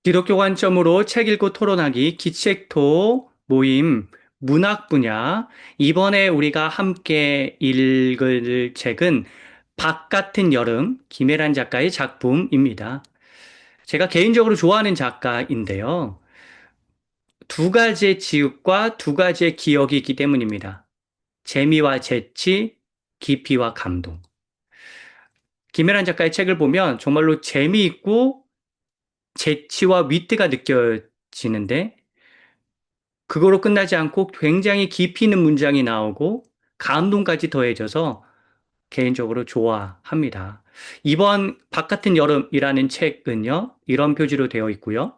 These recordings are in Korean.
기독교 관점으로 책 읽고 토론하기 기책토 모임 문학 분야. 이번에 우리가 함께 읽을 책은 박 같은 여름 김혜란 작가의 작품입니다. 제가 개인적으로 좋아하는 작가인데요. 두 가지의 지읒과 두 가지의 기억이 있기 때문입니다. 재미와 재치, 깊이와 감동. 김혜란 작가의 책을 보면 정말로 재미있고 재치와 위트가 느껴지는데 그거로 끝나지 않고 굉장히 깊이 있는 문장이 나오고 감동까지 더해져서 개인적으로 좋아합니다. 이번 바깥은 여름이라는 책은요, 이런 표지로 되어 있고요.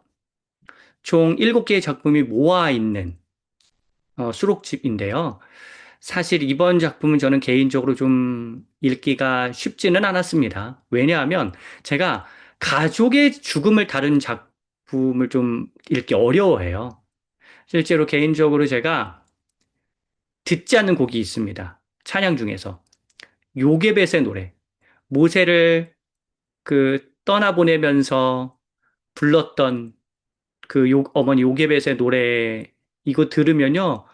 총 7개의 작품이 모아 있는 수록집인데요. 사실 이번 작품은 저는 개인적으로 좀 읽기가 쉽지는 않았습니다. 왜냐하면 제가 가족의 죽음을 다룬 작품을 좀 읽기 어려워해요. 실제로 개인적으로 제가 듣지 않는 곡이 있습니다. 찬양 중에서. 요게벳의 노래. 모세를 떠나보내면서 불렀던 어머니 요게벳의 노래, 이거 들으면요.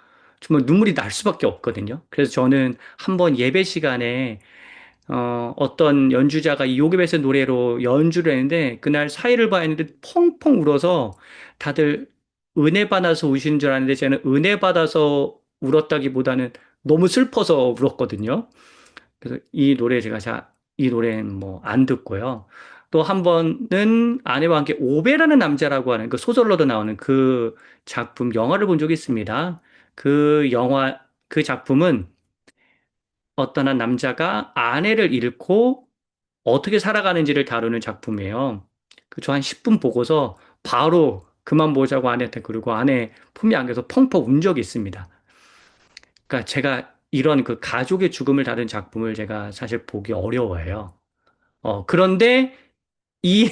정말 눈물이 날 수밖에 없거든요. 그래서 저는 한번 예배 시간에, 어떤 연주자가 이 요게벳의 노래로 연주를 했는데, 그날 사회를 봐야 했는데 펑펑 울어서 다들 은혜 받아서 우시는 줄 알았는데, 저는 은혜 받아서 울었다기보다는 너무 슬퍼서 울었거든요. 그래서 이 노래는 뭐 안 듣고요. 또 한 번은 아내와 함께 오베라는 남자라고 하는 그 소설로도 나오는 그 작품, 영화를 본 적이 있습니다. 그 작품은 어떤 한 남자가 아내를 잃고 어떻게 살아가는지를 다루는 작품이에요. 저 한 10분 보고서 바로 그만 보자고 아내한테 그러고 아내 품에 안겨서 펑펑 운 적이 있습니다. 그러니까 제가 이런 그 가족의 죽음을 다룬 작품을 제가 사실 보기 어려워해요. 그런데 이,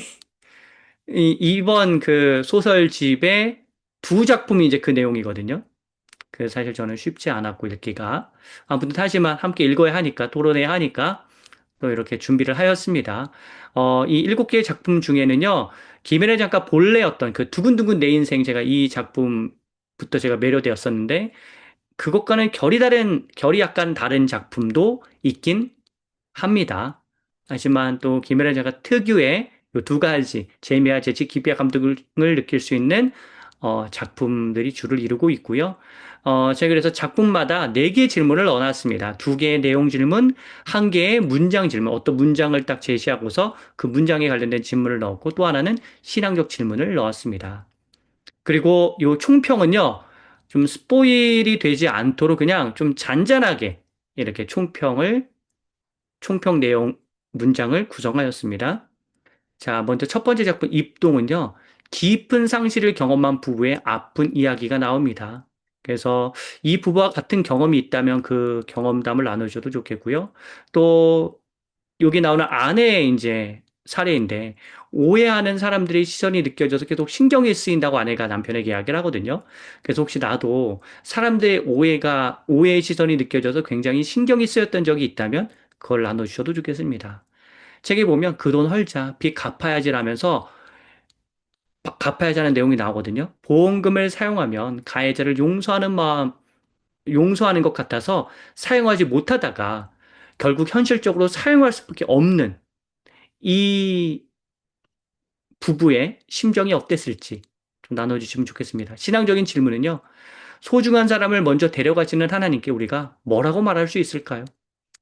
이번 그 소설집의 두 작품이 이제 그 내용이거든요. 그래서 사실 저는 쉽지 않았고 읽기가. 아무튼 하지만 함께 읽어야 하니까, 토론해야 하니까 또 이렇게 준비를 하였습니다. 이 7개의 작품 중에는요, 김연애 작가 본래 어떤 그 두근두근 내 인생, 제가 이 작품부터 제가 매료되었었는데, 그것과는 결이 약간 다른 작품도 있긴 합니다. 하지만 또 김혜란 작가 특유의 이 두 가지 재미와 재치, 깊이와 감동을 느낄 수 있는 작품들이 주를 이루고 있고요. 제가 그래서 작품마다 네 개의 질문을 넣어놨습니다. 두 개의 내용 질문, 한 개의 문장 질문, 어떤 문장을 딱 제시하고서 그 문장에 관련된 질문을 넣었고 또 하나는 신앙적 질문을 넣었습니다. 그리고 요 총평은요, 좀 스포일이 되지 않도록 그냥 좀 잔잔하게 이렇게 총평 내용 문장을 구성하였습니다. 자, 먼저 첫 번째 작품 입동은요, 깊은 상실을 경험한 부부의 아픈 이야기가 나옵니다. 그래서 이 부부와 같은 경험이 있다면 그 경험담을 나누셔도 좋겠고요. 또 여기 나오는 아내의 이제 사례인데 오해하는 사람들의 시선이 느껴져서 계속 신경이 쓰인다고 아내가 남편에게 이야기를 하거든요. 그래서 혹시 나도 사람들의 오해의 시선이 느껴져서 굉장히 신경이 쓰였던 적이 있다면 그걸 나눠주셔도 좋겠습니다. 책에 보면 그 돈 헐자, 빚 갚아야지라면서 갚아야지 하는 내용이 나오거든요. 보험금을 사용하면 가해자를 용서하는 것 같아서 사용하지 못하다가 결국 현실적으로 사용할 수밖에 없는 이 부부의 심정이 어땠을지 좀 나눠주시면 좋겠습니다. 신앙적인 질문은요. 소중한 사람을 먼저 데려가시는 하나님께 우리가 뭐라고 말할 수 있을까요?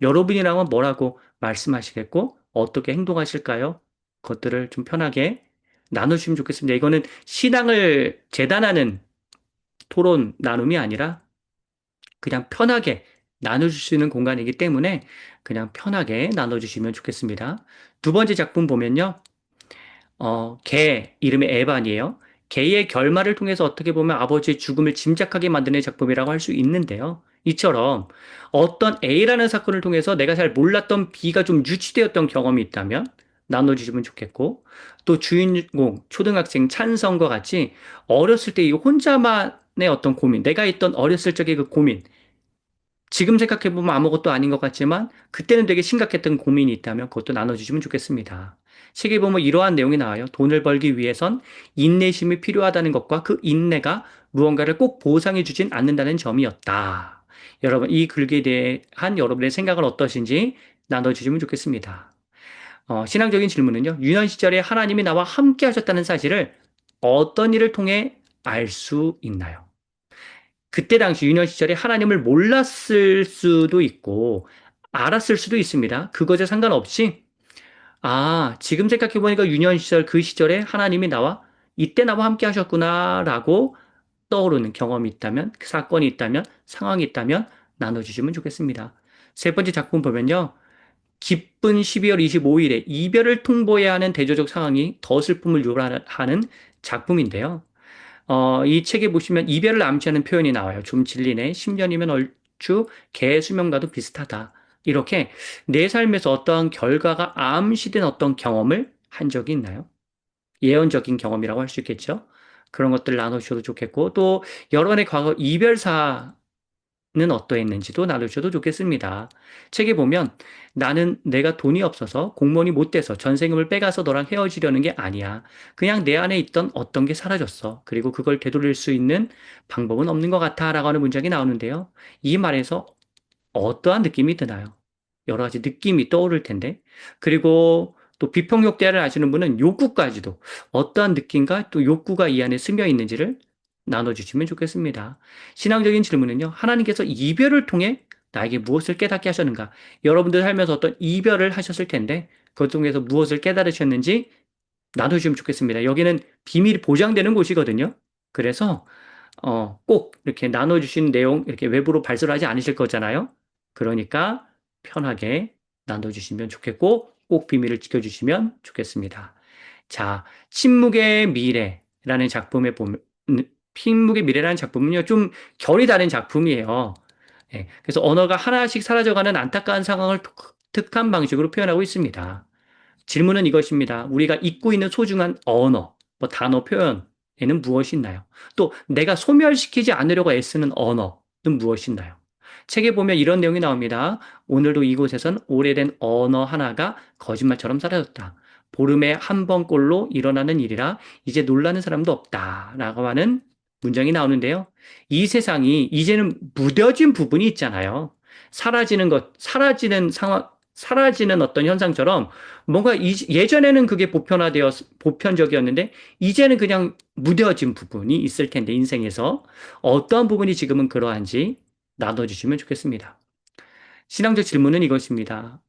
여러분이라면 뭐라고 말씀하시겠고 어떻게 행동하실까요? 그것들을 좀 편하게 나누시면 좋겠습니다. 이거는 신앙을 재단하는 토론 나눔이 아니라 그냥 편하게 나눠줄 수 있는 공간이기 때문에 그냥 편하게 나눠주시면 좋겠습니다. 두 번째 작품 보면요. 개, 이름이 에반이에요. 개의 결말을 통해서 어떻게 보면 아버지의 죽음을 짐작하게 만드는 작품이라고 할 수 있는데요. 이처럼 어떤 A라는 사건을 통해서 내가 잘 몰랐던 B가 좀 유치되었던 경험이 있다면 나눠주시면 좋겠고, 또 주인공, 초등학생 찬성과 같이 어렸을 때 이 혼자만의 어떤 고민, 내가 있던 어렸을 적의 그 고민, 지금 생각해보면 아무것도 아닌 것 같지만, 그때는 되게 심각했던 고민이 있다면 그것도 나눠주시면 좋겠습니다. 책에 보면 이러한 내용이 나와요. 돈을 벌기 위해선 인내심이 필요하다는 것과 그 인내가 무언가를 꼭 보상해 주진 않는다는 점이었다. 여러분, 이 글에 대한 여러분의 생각은 어떠신지 나눠주시면 좋겠습니다. 신앙적인 질문은요. 유년 시절에 하나님이 나와 함께 하셨다는 사실을 어떤 일을 통해 알 수 있나요? 그때 당시 유년 시절에 하나님을 몰랐을 수도 있고 알았을 수도 있습니다. 그것에 상관없이 지금 생각해보니까 유년 시절 그 시절에 하나님이 이때 나와 함께 하셨구나라고 떠오르는 경험이 있다면, 그 사건이 있다면, 상황이 있다면 나눠주시면 좋겠습니다. 세 번째 작품 보면요. 기쁜 12월 25일에 이별을 통보해야 하는 대조적 상황이 더 슬픔을 유발하는 작품인데요. 이 책에 보시면 이별을 암시하는 표현이 나와요. 좀 질리네. 10년이면 얼추 개 수명과도 비슷하다. 이렇게 내 삶에서 어떠한 결과가 암시된 어떤 경험을 한 적이 있나요? 예언적인 경험이라고 할 수 있겠죠? 그런 것들 나누셔도 좋겠고, 또 여러분의 과거 이별사 는 어떠했는지도 나누셔도 좋겠습니다. 책에 보면 나는 내가 돈이 없어서 공무원이 못 돼서 전세금을 빼가서 너랑 헤어지려는 게 아니야. 그냥 내 안에 있던 어떤 게 사라졌어. 그리고 그걸 되돌릴 수 있는 방법은 없는 것 같아. 라고 하는 문장이 나오는데요. 이 말에서 어떠한 느낌이 드나요? 여러 가지 느낌이 떠오를 텐데. 그리고 또 비평욕대를 아시는 분은 욕구까지도 어떠한 느낌과 또 욕구가 이 안에 스며 있는지를 나눠주시면 좋겠습니다. 신앙적인 질문은요, 하나님께서 이별을 통해 나에게 무엇을 깨닫게 하셨는가? 여러분들 살면서 어떤 이별을 하셨을 텐데, 그것 중에서 무엇을 깨달으셨는지 나눠주시면 좋겠습니다. 여기는 비밀이 보장되는 곳이거든요. 그래서 꼭 이렇게 나눠주신 내용 이렇게 외부로 발설하지 않으실 거잖아요. 그러니까 편하게 나눠주시면 좋겠고 꼭 비밀을 지켜주시면 좋겠습니다. 자, 침묵의 미래라는 작품에 보면 침묵의 미래라는 작품은요 좀 결이 다른 작품이에요. 예, 그래서 언어가 하나씩 사라져가는 안타까운 상황을 독특한 방식으로 표현하고 있습니다. 질문은 이것입니다. 우리가 잊고 있는 소중한 언어, 단어 표현에는 무엇이 있나요? 또 내가 소멸시키지 않으려고 애쓰는 언어는 무엇이 있나요? 책에 보면 이런 내용이 나옵니다. 오늘도 이곳에선 오래된 언어 하나가 거짓말처럼 사라졌다. 보름에 한 번꼴로 일어나는 일이라 이제 놀라는 사람도 없다. 라고 하는 문장이 나오는데요. 이 세상이 이제는 무뎌진 부분이 있잖아요. 사라지는 상황, 사라지는 어떤 현상처럼 뭔가 예전에는 그게 보편적이었는데, 이제는 그냥 무뎌진 부분이 있을 텐데, 인생에서. 어떠한 부분이 지금은 그러한지 나눠주시면 좋겠습니다. 신앙적 질문은 이것입니다.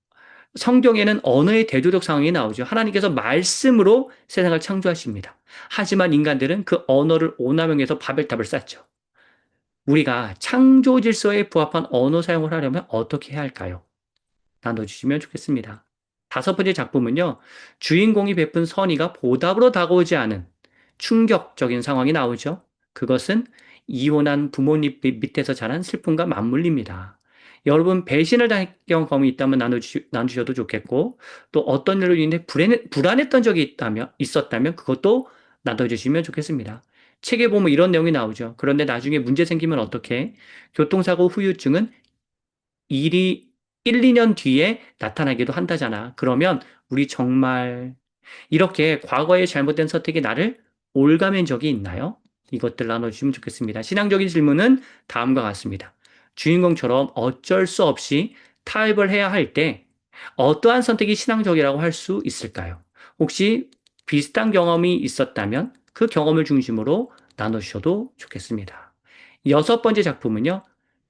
성경에는 언어의 대조적 상황이 나오죠. 하나님께서 말씀으로 세상을 창조하십니다. 하지만 인간들은 그 언어를 오남용해서 바벨탑을 쌓죠. 우리가 창조 질서에 부합한 언어 사용을 하려면 어떻게 해야 할까요? 나눠주시면 좋겠습니다. 다섯 번째 작품은요, 주인공이 베푼 선의가 보답으로 다가오지 않은 충격적인 상황이 나오죠. 그것은 이혼한 부모님 밑에서 자란 슬픔과 맞물립니다. 여러분, 배신을 당한 경험이 있다면 나누셔도 좋겠고, 또 어떤 일로 인해 불안했던 적이 있었다면 그것도 나눠주시면 좋겠습니다. 책에 보면 이런 내용이 나오죠. 그런데 나중에 문제 생기면 어떻게? 교통사고 후유증은 일이 1, 2년 뒤에 나타나기도 한다잖아. 그러면 우리 정말 이렇게 과거의 잘못된 선택이 나를 올가맨 적이 있나요? 이것들 나눠주시면 좋겠습니다. 신앙적인 질문은 다음과 같습니다. 주인공처럼 어쩔 수 없이 타협을 해야 할 때 어떠한 선택이 신앙적이라고 할 수 있을까요? 혹시 비슷한 경험이 있었다면 그 경험을 중심으로 나누셔도 좋겠습니다. 여섯 번째 작품은요.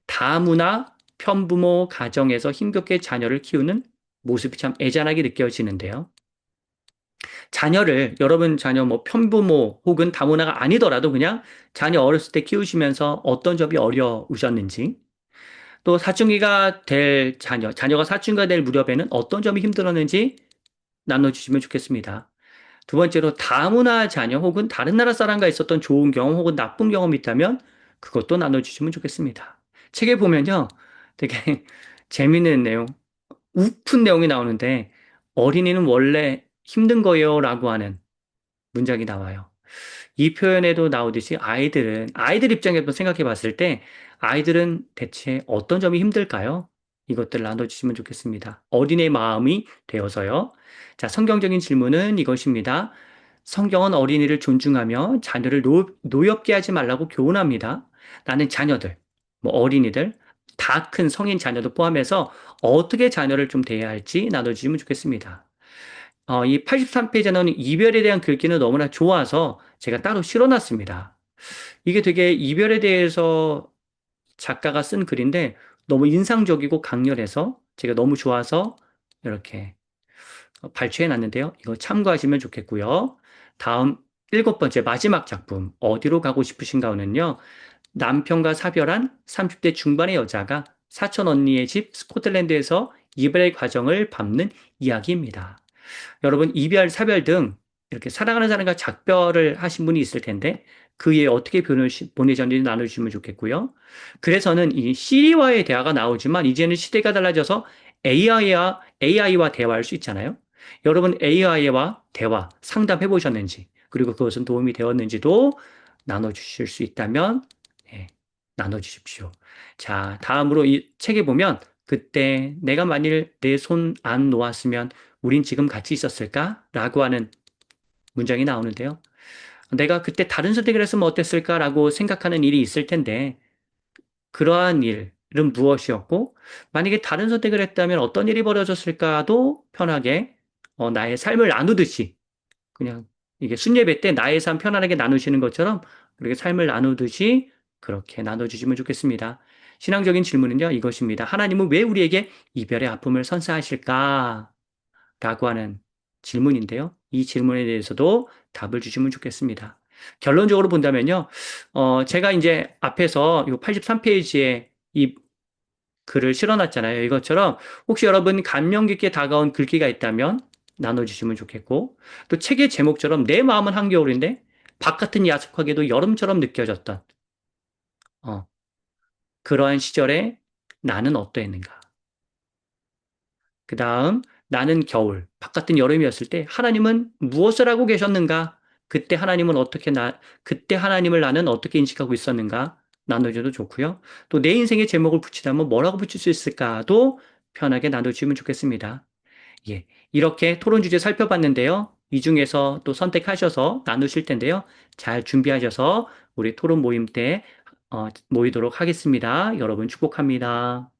다문화 편부모 가정에서 힘겹게 자녀를 키우는 모습이 참 애잔하게 느껴지는데요. 여러분 자녀 편부모 혹은 다문화가 아니더라도 그냥 자녀 어렸을 때 키우시면서 어떤 점이 어려우셨는지, 또 사춘기가 될 자녀가 사춘기가 될 무렵에는 어떤 점이 힘들었는지 나눠주시면 좋겠습니다. 두 번째로 다문화 자녀 혹은 다른 나라 사람과 있었던 좋은 경험 혹은 나쁜 경험이 있다면 그것도 나눠주시면 좋겠습니다. 책에 보면요. 되게 재미있는 내용, 우픈 내용이 나오는데 어린이는 원래 힘든 거예요 라고 하는 문장이 나와요. 이 표현에도 나오듯이 아이들 입장에서 생각해 봤을 때 아이들은 대체 어떤 점이 힘들까요? 이것들을 나눠주시면 좋겠습니다. 어린의 마음이 되어서요. 자, 성경적인 질문은 이것입니다. 성경은 어린이를 존중하며 자녀를 노엽게 하지 말라고 교훈합니다. 나는 자녀들, 뭐 어린이들, 다 큰 성인 자녀도 포함해서 어떻게 자녀를 좀 대해야 할지 나눠주시면 좋겠습니다. 이 83페이지는 이별에 대한 글귀는 너무나 좋아서 제가 따로 실어놨습니다. 이게 되게 이별에 대해서 작가가 쓴 글인데 너무 인상적이고 강렬해서 제가 너무 좋아서 이렇게 발췌해 놨는데요. 이거 참고하시면 좋겠고요. 다음 일곱 번째 마지막 작품 어디로 가고 싶으신가는요. 남편과 사별한 30대 중반의 여자가 사촌 언니의 집 스코틀랜드에서 이별의 과정을 밟는 이야기입니다. 여러분, 이별, 사별 등 이렇게 사랑하는 사람과 작별을 하신 분이 있을 텐데 그 이에 어떻게 보내셨는지 나눠주시면 좋겠고요. 그래서는 이 시리와의 대화가 나오지만 이제는 시대가 달라져서 AI와 대화할 수 있잖아요. 여러분 AI와 대화 상담해 보셨는지 그리고 그것은 도움이 되었는지도 나눠주실 수 있다면 예, 나눠주십시오. 자, 다음으로 이 책에 보면 그때 내가 만일 내 손 안 놓았으면 우린 지금 같이 있었을까? 라고 하는 문장이 나오는데요. 내가 그때 다른 선택을 했으면 어땠을까라고 생각하는 일이 있을 텐데, 그러한 일은 무엇이었고, 만약에 다른 선택을 했다면 어떤 일이 벌어졌을까도 편하게, 나의 삶을 나누듯이, 그냥 이게 순례배 때 나의 삶 편안하게 나누시는 것처럼, 그렇게 삶을 나누듯이 그렇게 나눠주시면 좋겠습니다. 신앙적인 질문은요, 이것입니다. 하나님은 왜 우리에게 이별의 아픔을 선사하실까? 라고 하는 질문인데요. 이 질문에 대해서도 답을 주시면 좋겠습니다. 결론적으로 본다면요, 제가 이제 앞에서 이 83페이지에 이 글을 실어놨잖아요. 이것처럼 혹시 여러분 감명 깊게 다가온 글귀가 있다면 나눠주시면 좋겠고, 또 책의 제목처럼 내 마음은 한겨울인데 바깥은 야속하게도 여름처럼 느껴졌던, 어, 그러한 시절에 나는 어떠했는가. 그 다음, 나는 겨울, 바깥은 여름이었을 때 하나님은 무엇을 하고 계셨는가? 그때 하나님을 나는 어떻게 인식하고 있었는가? 나눠줘도 좋고요. 또 내 인생의 제목을 붙이다면 뭐라고 붙일 수 있을까도 편하게 나눠주시면 좋겠습니다. 예. 이렇게 토론 주제 살펴봤는데요. 이 중에서 또 선택하셔서 나누실 텐데요. 잘 준비하셔서 우리 토론 모임 때 모이도록 하겠습니다. 여러분 축복합니다.